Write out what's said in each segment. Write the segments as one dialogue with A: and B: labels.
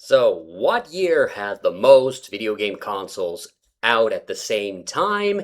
A: So, what year had the most video game consoles out at the same time?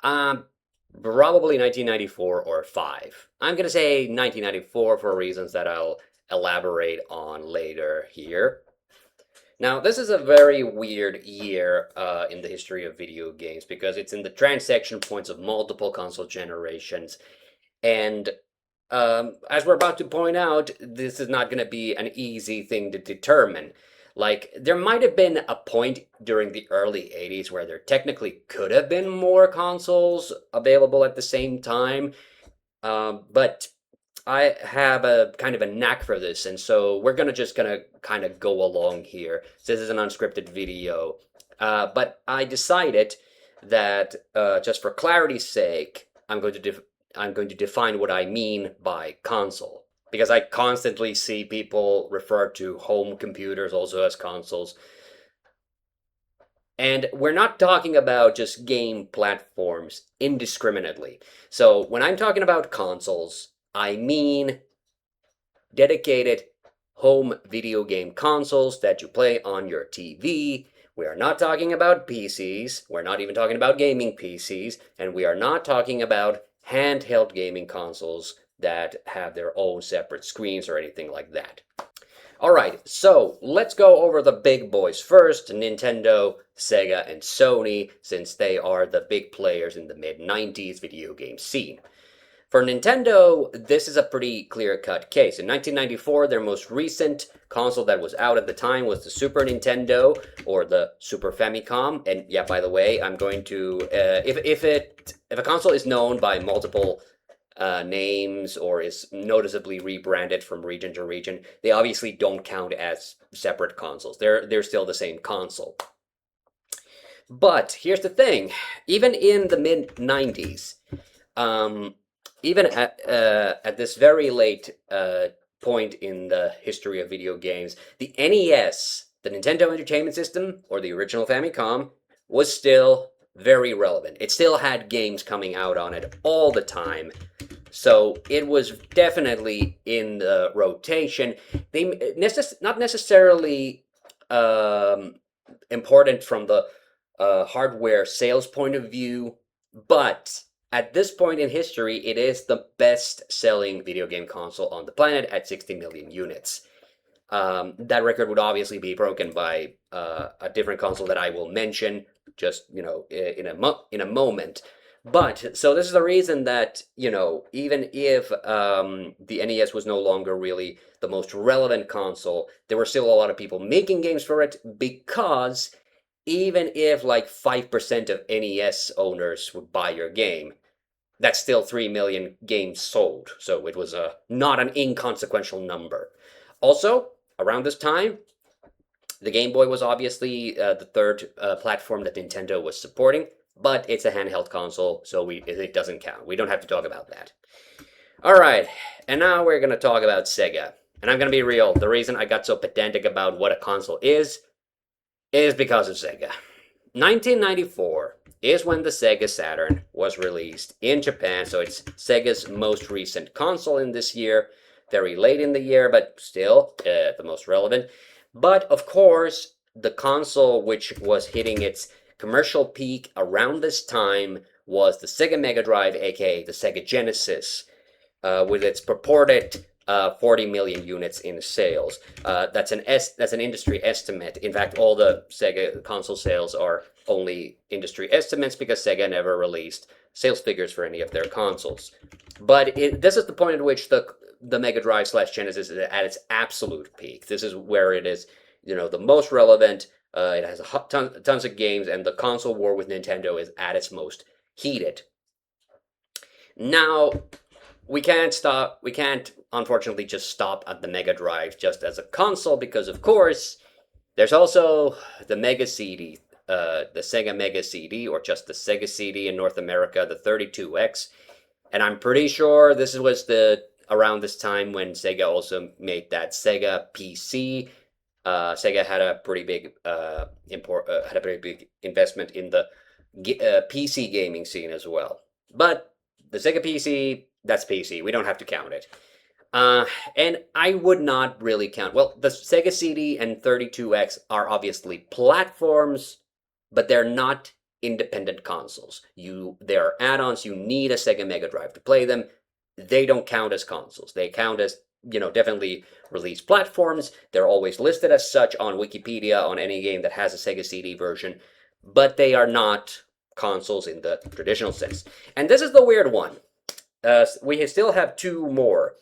A: Um, Probably 1994 or 5. I'm gonna say 1994 for reasons that I'll elaborate on later here. Now, this is a very weird year in the history of video games because it's in the transaction points of multiple console generations, and as we're about to point out, this is not going to be an easy thing to determine. Like, there might have been a point during the early 80s where there technically could have been more consoles available at the same time, but I have a kind of a knack for this, and so we're gonna kind of go along here. This is an unscripted video, but I decided that just for clarity's sake, I'm going to define what I mean by console because I constantly see people refer to home computers also as consoles. And we're not talking about just game platforms indiscriminately. So when I'm talking about consoles, I mean dedicated home video game consoles that you play on your TV. We are not talking about PCs, we're not even talking about gaming PCs, and we are not talking about handheld gaming consoles that have their own separate screens or anything like that. Alright, so let's go over the big boys first, Nintendo, Sega, and Sony, since they are the big players in the mid-90s video game scene. For Nintendo, this is a pretty clear-cut case. In 1994, their most recent console that was out at the time was the Super Nintendo, or the Super Famicom. And yeah, by the way, I'm going to if a console is known by multiple names or is noticeably rebranded from region to region, they obviously don't count as separate consoles. They're still the same console. But here's the thing: even in the mid '90s, even at this very late point in the history of video games, the NES, the Nintendo Entertainment System, or the original Famicom, was still very relevant. It still had games coming out on it all the time. So it was definitely in the rotation. They not necessarily important from the hardware sales point of view, but at this point in history, it is the best-selling video game console on the planet at 60 million units. That record would obviously be broken by a different console that I will mention just in a moment. But so this is the reason that even if the NES was no longer really the most relevant console, there were still a lot of people making games for it because even if like 5% of NES owners would buy your game, that's still 3 million games sold. So it was not an inconsequential number. Also, around this time, the Game Boy was obviously the third platform that Nintendo was supporting, but it's a handheld console, so it doesn't count. We don't have to talk about that. All right, and now we're going to talk about Sega. And I'm going to be real. The reason I got so pedantic about what a console is because of Sega. 1994 is when the Sega Saturn was released in Japan, so it's Sega's most recent console in this year. Very late in the year, but still the most relevant. But of course, the console which was hitting its commercial peak around this time was the Sega Mega Drive, aka the Sega Genesis, with its purported 40 million units in sales. That's an industry estimate. In fact, all the Sega console sales are only industry estimates because Sega never released sales figures for any of their consoles. But this is the point at which the Mega Drive / Genesis is at its absolute peak. This is where it is, the most relevant. It has tons of games, and the console war with Nintendo is at its most heated. Now, we can't unfortunately just stop at the Mega Drive just as a console because, of course, there's also the Mega CD, the Sega Mega CD, or just the Sega CD in North America, the 32X. And I'm pretty sure this was around this time when Sega also made that Sega PC. Sega had a pretty big investment in the PC gaming scene as well. But the Sega PC, that's PC. We don't have to count it. Uh, and I would not really count. Well, the Sega CD and 32X are obviously platforms, but they're not independent consoles. They're add-ons. You need a Sega Mega Drive to play them. They don't count as consoles. They count as, definitely released platforms. They're always listed as such on Wikipedia on any game that has a Sega CD version, but they are not consoles in the traditional sense. And this is the weird one. We still have two more.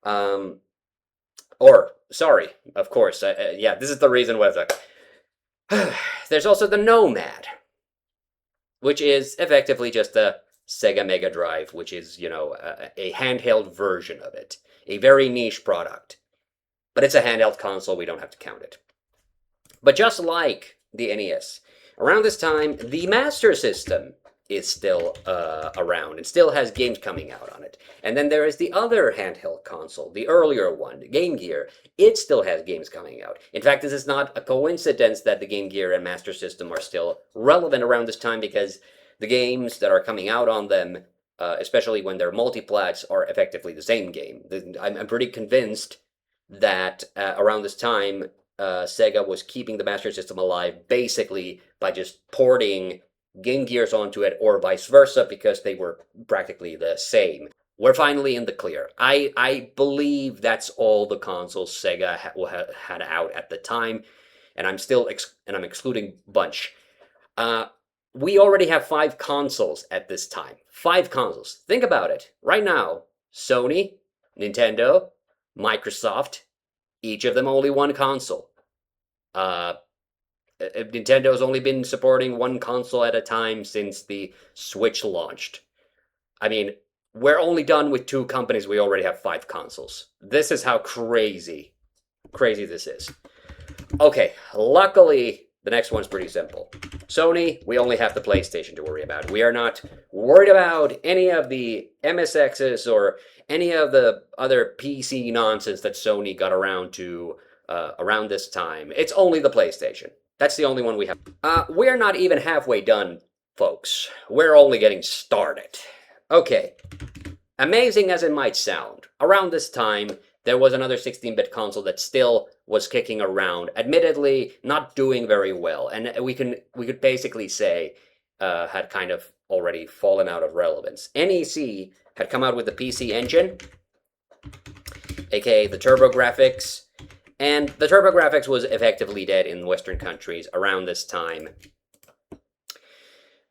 A: Um, or, sorry, of course, yeah, this is the reason why it's like, there's also the Nomad, which is effectively just a Sega Mega Drive, which is, a handheld version of it. A very niche product. But it's a handheld console, we don't have to count it. But just like the NES, around this time, the Master System is still around and still has games coming out on it. And then there is the other handheld console, the earlier one, Game Gear. It still has games coming out. In fact, this is not a coincidence that the Game Gear and Master System are still relevant around this time, because the games that are coming out on them, especially when they're multiplats, are effectively the same game. I'm pretty convinced that around this time, Sega was keeping the Master System alive basically by just porting Game Gears onto it, or vice versa, because they were practically the same. We're finally in the clear. I believe that's all the consoles Sega had out at the time, and I'm excluding Bunch. We already have 5 consoles at this time. 5 consoles. Think about it. Right now, Sony, Nintendo, Microsoft, each of them only one console. Nintendo's only been supporting one console at a time since the Switch launched. I mean, we're only done with 2 companies. We already have 5 consoles. This is how crazy this is. Okay, luckily, the next one's pretty simple. Sony, we only have the PlayStation to worry about. We are not worried about any of the MSXs or any of the other PC nonsense that Sony got around to around this time. It's only the PlayStation. That's the only one we have. We're not even halfway done, folks. We're only getting started. Okay, amazing as it might sound, around this time, there was another 16-bit console that still was kicking around, admittedly not doing very well, and we could basically say had kind of already fallen out of relevance. NEC had come out with the PC Engine, aka the TurboGrafx, and the TurboGrafx was effectively dead in Western countries around this time.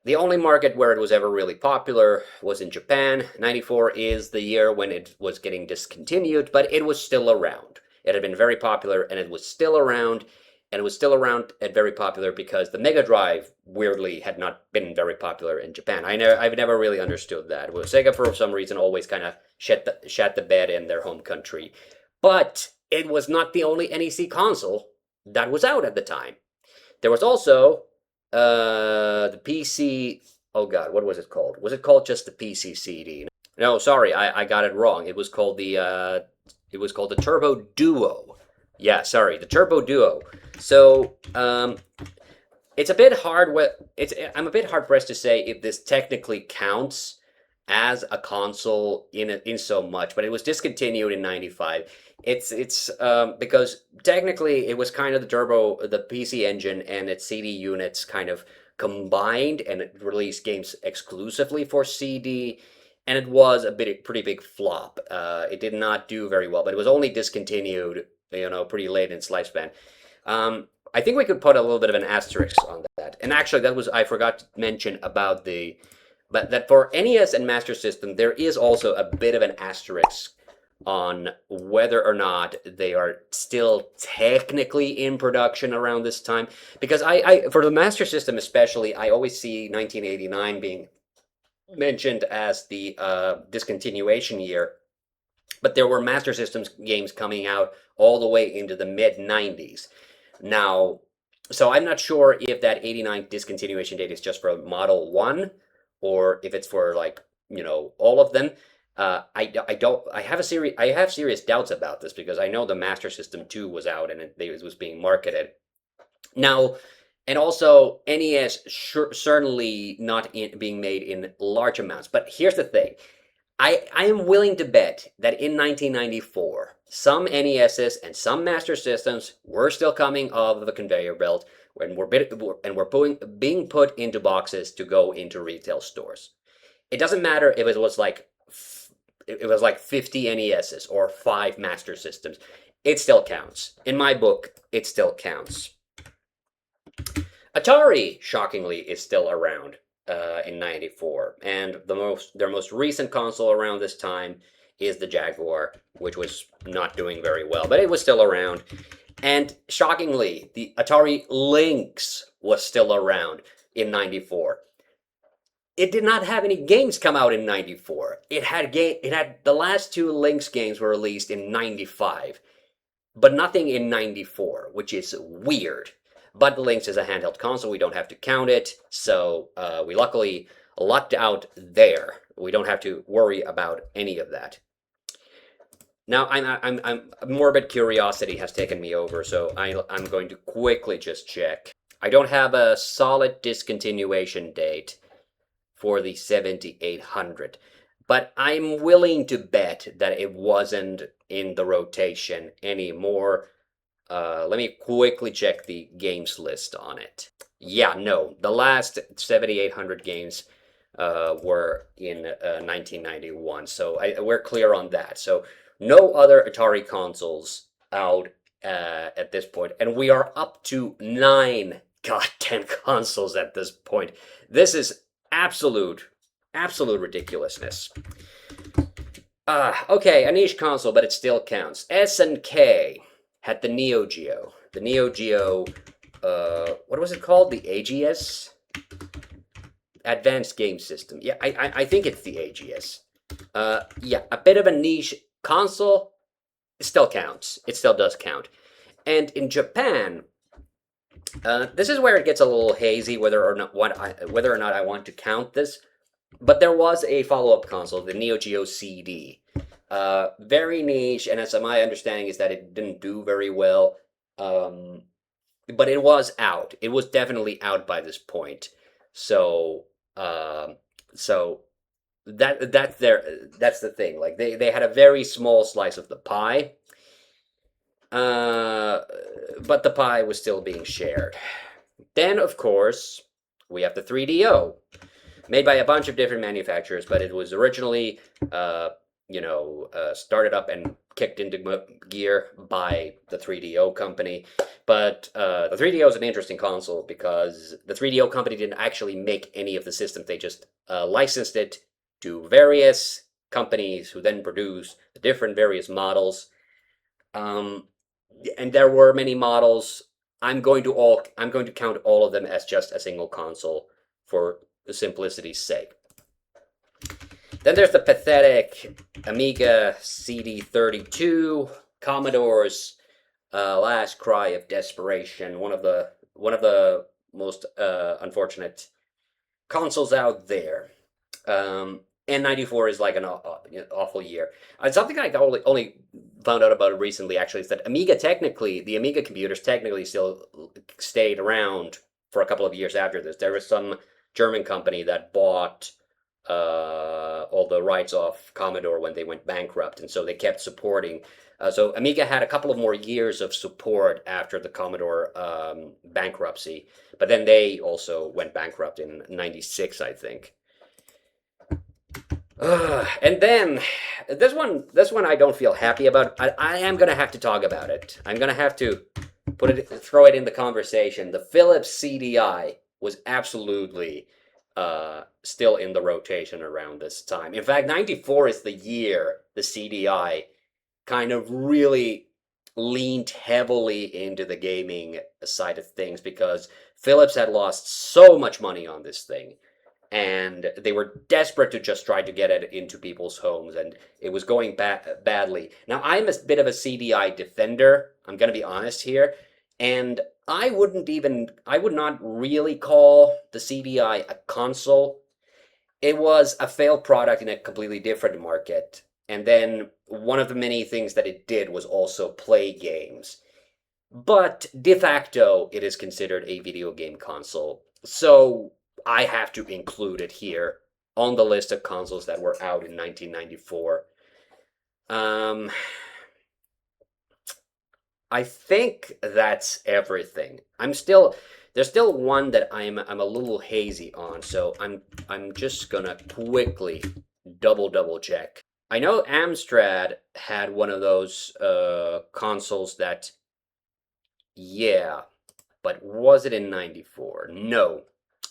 A: The only market where it was ever really popular was in Japan. 94 is the year when it was getting discontinued, but it was still around. It had been very popular, and it was still around, and it was still around and very popular because the Mega Drive, weirdly, had not been very popular in Japan. I've never really understood that. Well, Sega, for some reason, always kind of shat the bed in their home country. But it was not the only NEC console that was out at the time. There was also the PC, oh god, what was it called? Was it called just the PC CD? No, sorry, I got it wrong. It was called the Turbo Duo. Yeah, sorry, the Turbo Duo. So, it's a bit hard. I'm a bit hard pressed to say if this technically counts as a console in so much, but it was discontinued in '95. It's because technically it was kind of the PC Engine and its CD units kind of combined, and it released games exclusively for CD, and it was pretty big flop. It did not do very well, but it was only discontinued, pretty late in its lifespan. I think we could put a little bit of an asterisk on that. And actually, I forgot to mention about but that for NES and Master System, there is also a bit of an asterisk on whether or not they are still technically in production around this time. Because for the Master System especially, I always see 1989 being mentioned as the discontinuation year. But there were Master Systems games coming out all the way into the mid-90s. Now, so I'm not sure if that 89 discontinuation date is just for Model 1, or if it's for, like, all of them. I have serious doubts about this, because I know the Master System 2 was out and it was being marketed. Now, and also NES certainly not being made in large amounts. But here's the thing. I am willing to bet that in 1994, some NESs and some Master Systems were still coming off the conveyor belt when being put into boxes to go into retail stores. It doesn't matter if it was like 50 NESs or 5 Master Systems. It still counts. In my book, it still counts. Atari, shockingly, is still around in '94, and their most recent console around this time is the Jaguar, which was not doing very well, but it was still around. And shockingly, the Atari Lynx was still around in '94. It did not have any games come out in '94. It had the last two Lynx games were released in '95, but nothing in '94, which is weird. But the Lynx is a handheld console, we don't have to count it, so we luckily lucked out there. We don't have to worry about any of that. Now, morbid curiosity has taken me over, so I'm going to quickly just check. I don't have a solid discontinuation date for the 7800, but I'm willing to bet that it wasn't in the rotation anymore. Let me quickly check the games list on it. Yeah, no, the last 7800 games were in 1991, so we're clear on that. So no other Atari consoles out at this point, and we are up to 9 goddamn consoles at this point. This is absolute ridiculousness. Okay, a niche console, but it still counts. SNK had the Neo Geo. The Neo Geo, what was it called? The AGS? Advanced Game System. Yeah, I think it's the AGS. Yeah, a bit of a niche console. It still counts. It still does count. And in Japan, this is where it gets a little hazy whether or not I want to count this. But there was a follow-up console, the Neo Geo CD. Very niche, and as my understanding is that it didn't do very well. But it was out. It was definitely out by this point. So, so that's the thing. Like they had a very small slice of the pie. But the pie was still being shared. Then, of course, we have the 3DO, made by a bunch of different manufacturers, but it was originally, started up and kicked into gear by the 3DO company. But the 3DO is an interesting console because the 3DO company didn't actually make any of the systems. They just licensed it to various companies who then produced different various models. And there were many models. I'm going to count all of them as just a single console for simplicity's sake. Then there's the pathetic Amiga CD32, Commodore's last cry of desperation. One of the most unfortunate consoles out there. And '94 is like an awful year. Something I only found out about it recently, actually, is that the Amiga computers technically still stayed around for a couple of years after this. There was some German company that bought all the rights off Commodore when they went bankrupt, and so they kept supporting. So Amiga had a couple of more years of support after the Commodore bankruptcy, but then they also went bankrupt in '96, I think. And then this one I don't feel happy about. I am gonna have to talk about it. I'm gonna have to throw it in the conversation. The Philips CDI was absolutely still in the rotation around this time. In fact, '94 is the year the CDI kind of really leaned heavily into the gaming side of things because Philips had lost so much money on this thing. And they were desperate to just try to get it into people's homes, and it was going badly. Now, I'm a bit of a CDI defender, I'm going to be honest here, and I would not really call the CDI a console. It was a failed product in a completely different market, and then one of the many things that it did was also play games. But de facto, it is considered a video game console, so I have to include it here on the list of consoles that were out in 1994. Um, I think that's everything. There's still one that I'm a little hazy on, so I'm just gonna quickly double check. I know Amstrad had one of those consoles that, yeah, but was it in 94? No.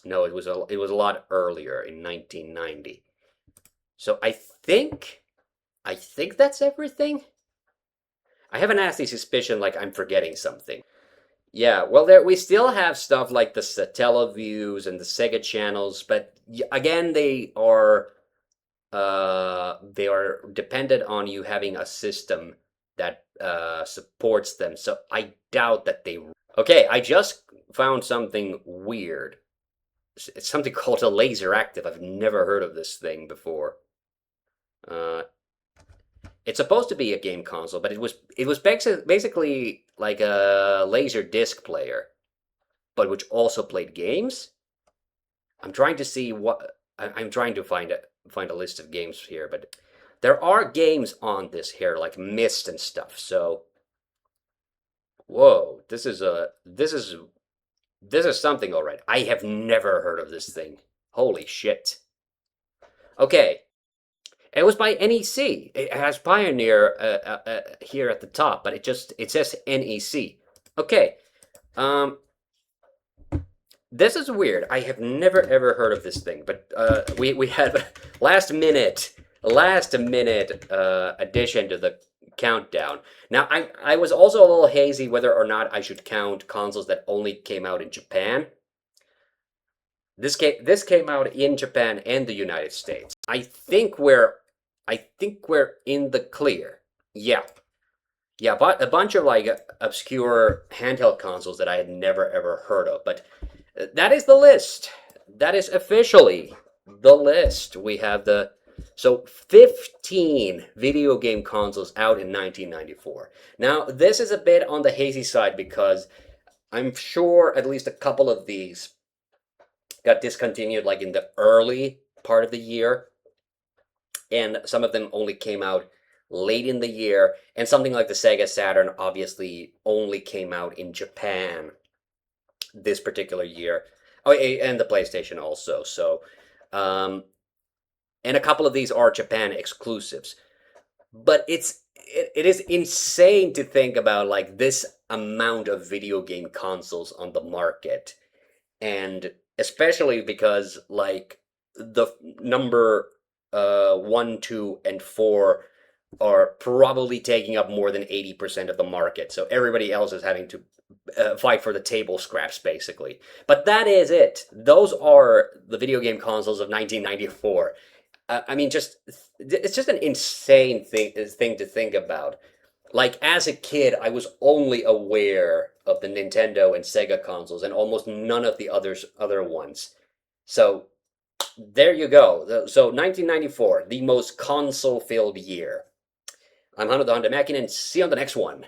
A: No, it was a lot earlier in 1990. So I think that's everything. I have a nasty suspicion like I'm forgetting something. Yeah, well, there we still have stuff like the Satellaviews and the Sega channels, but again, they are dependent on you having a system that supports them. So I doubt that they. Okay, I just found something weird. It's something called a laser active. I've never heard of this thing before. Uh, it's supposed to be a game console, but it was basically like a laser disc player, but which also played games. I'm trying to see what I'm trying to find a list of games here, but there are games on this here like Myst and stuff. So, whoa, this is something, all right. I have never heard of this thing. Holy shit. Okay, it was by NEC. It has Pioneer here at the top, but it says NEC. Okay, um, this is weird. I have never ever heard of this thing, but we had last minute addition to the countdown. Now I was also a little hazy whether or not I should count consoles that only came out in Japan. This came out in Japan and the United States. I think we're in the clear. Yeah. Yeah, but a bunch of like obscure handheld consoles that I had never ever heard of, but that is the list. That is officially the list. We have the 15 video game consoles out in 1994. Now, this is a bit on the hazy side because I'm sure at least a couple of these got discontinued like in the early part of the year, and some of them only came out late in the year, and something like the Sega Saturn obviously only came out in Japan this particular year. Oh, and the PlayStation also. So, um, and a couple of these are Japan exclusives. But it is insane to think about like this amount of video game consoles on the market, and especially because like the number 1, 2, and 4 are probably taking up more than 80% of the market. So everybody else is having to fight for the table scraps, basically. But that is it. Those are the video game consoles of 1994. I mean, just it's just an insane thing to think about. Like as a kid, I was only aware of the Nintendo and Sega consoles, and almost none of the other ones. So there you go. So 1994, the most console-filled year. I'm Hano the Honda Mackin, and see you on the next one.